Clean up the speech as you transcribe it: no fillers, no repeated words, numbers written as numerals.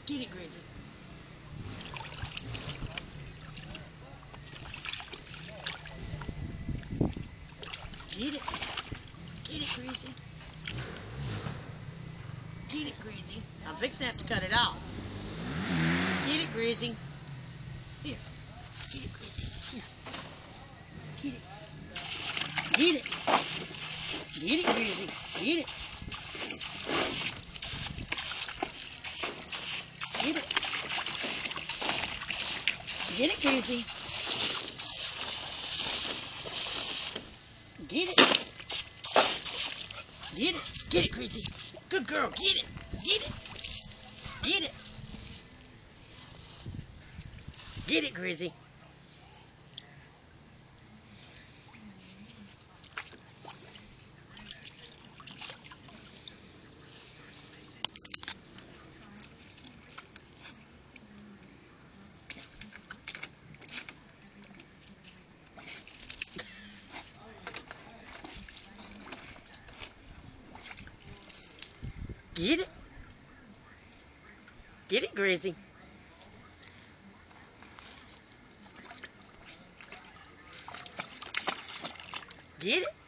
Get it, Grizzly. Get it. Get it, Grizzly. Get it, Grizzly. I'm fixing to have to cut it off. Get it, Grizzly. Here. Get it, Grizzly. Here. Get it. Get it. Get it, Grizzly. Get it. Get it. Get it, Grizzly. Get it. Get it. Get it, Grizzly. Good girl. Get it. Get it. Get it. Get it, Grizzly. Get it. Get it, Grizzly. Get it.